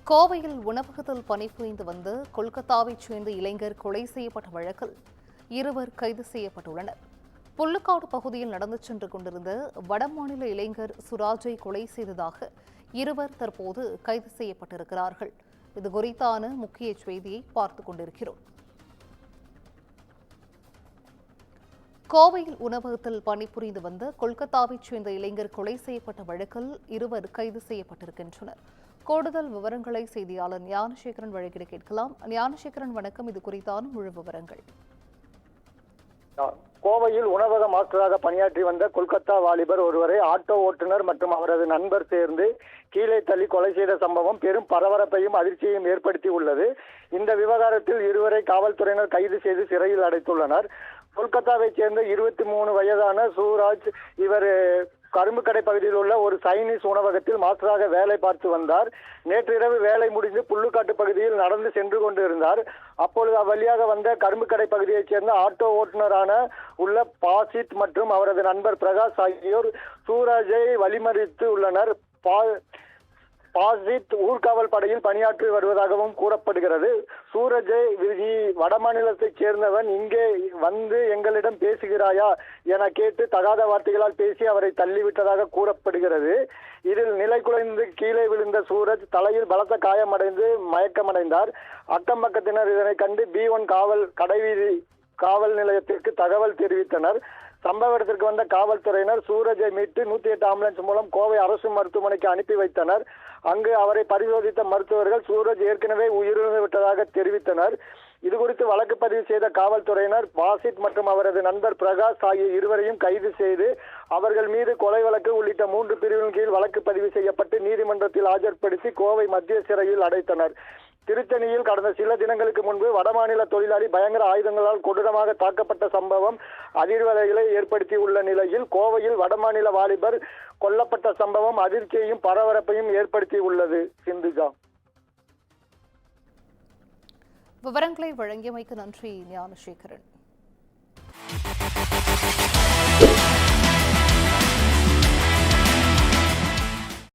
கோவையில் உணவகத்தில் பணிபுரிந்து வந்து கொல்கத்தாவைச் சேர்ந்த இளைஞர் கொலை செய்யப்பட்ட வழக்கில் இருவர் கைது செய்யப்பட்டுள்ளனர். புல்லுக்காடு பகுதியில் நடந்து சென்று கொண்டிருந்த வடமாநில இளைஞர் சுராஜை கொலை செய்ததாக இருவர் தற்போது கைது செய்யப்பட்டிருக்கிறார்கள். இது குறித்தான முக்கிய செய்தியை பார்த்துக் கொண்டிருக்கிறோம். கோவையில் உணவகத்தில் பணிபுரிந்து வந்த கொல்கத்தாவைச் சேர்ந்த இளைஞர் கொலை செய்யப்பட்ட வழக்கில் இருவர் கைது செய்யப்பட்டிருக்கின்றனர். கூடுதல் விவரங்களை செய்தியாளர் ஞானசேகரன் வழங்கிட கேட்கலாம். ஞானசேகரன், வணக்கம். இது குறித்தான முழு விவரங்கள். கோவையில் உணவக மாஸ்டராக பணியாற்றி வந்த கொல்கத்தா வாலிபர் ஒருவரை ஆட்டோ ஓட்டுநர் மற்றும் அவரது நண்பர் சேர்ந்து கீழே தள்ளி கொலை செய்த சம்பவம் பெரும் பரபரப்பையும் அதிர்ச்சியையும் ஏற்படுத்தி உள்ளது. இந்த விவகாரத்தில் இருவரை காவல்துறையினர் கைது செய்து சிறையில் அடைத்துள்ளனர். கொல்கத்தாவைச் சேர்ந்த 23 வயதான சூராஜ் இவர் கரும்புக்கடை பகுதியில் உள்ள ஒரு சைனீஸ் உணவகத்தில் மாஸ்டராக வேலை பார்த்து வந்தார். நேற்றிரவு வேலை முடிந்து புல்லுக்காட்டு பகுதியில் நடந்து சென்று கொண்டிருந்தார். அப்பொழுது அவ்வழியாக வந்த கரும்புக்கடை பகுதியைச் சேர்ந்த ஆட்டோ ஓட்டுநரான உள்ள பாசித் மற்றும் அவரது நண்பர் பிரகாஷ் ஆகியோர் சூராஜை வழிமறித்து உள்ளனர். பாசித் ஊர்காவல் படையில் பணியாற்றி வருவதாகவும் கூறப்படுகிறது. சூரஜை வடமாநிலத்தைச் சேர்ந்தவன் இங்கே வந்து எங்களிடம் பேசுகிறாயா என கேட்டு தகாத வார்த்தைகளால் பேசி அவரை தள்ளிவிட்டதாக கூறப்படுகிறது. இதில் நிலை குலைந்து கீழே விழுந்த சூரஜ் தலையில் பலத்த காயமடைந்து மயக்கமடைந்தார். அக்கம் பக்கத்தினர் இதனை கண்டு B1 கடைவீதி காவல் நிலையத்திற்கு தகவல் தெரிவித்தனர். சம்பவ இடத்திற்கு வந்த காவல்துறையினர் சூரஜை மீட்டு 108 ஆம்புலன்ஸ் மூலம் கோவை அரசு மருத்துவமனைக்கு அனுப்பி வைத்தனர். அங்கு அவரை பரிசோதித்த மருத்துவர்கள் சூரஜ் ஏற்கனவே உயிரிழந்து விட்டதாக தெரிவித்தனர். இதுகுறித்து வழக்கு பதிவு செய்த காவல்துறையினர் பாசித் மற்றும் அவரது நண்பர் பிரகாஷ் ஆகிய இருவரையும் கைது செய்து அவர்கள் மீது கொலை வழக்கு உள்ளிட்ட 3 பிரிவின் கீழ் வழக்கு பதிவு செய்யப்பட்டு நீதிமன்றத்தில் ஆஜர்படுத்தி கோவை மத்திய சிறையில் அடைத்தனர். திருத்தணியில் கடந்த சில தினங்களுக்கு முன்பு வடமாநில தொழிலாளி பயங்கர ஆயுதங்களால் கொடூரமாக தாக்கப்பட்ட சம்பவம் அதிர்வலைகளை ஏற்படுத்தியுள்ள நிலையில் கோவையில் வடமாநில வாலிபர் கொல்லப்பட்ட சம்பவம் அதிர்ச்சியையும் பரபரப்பையும் ஏற்படுத்தியுள்ளது. சிந்துஜா, விவரங்களை வழங்கியமைக்கு நன்றி ஞானசேகரன்.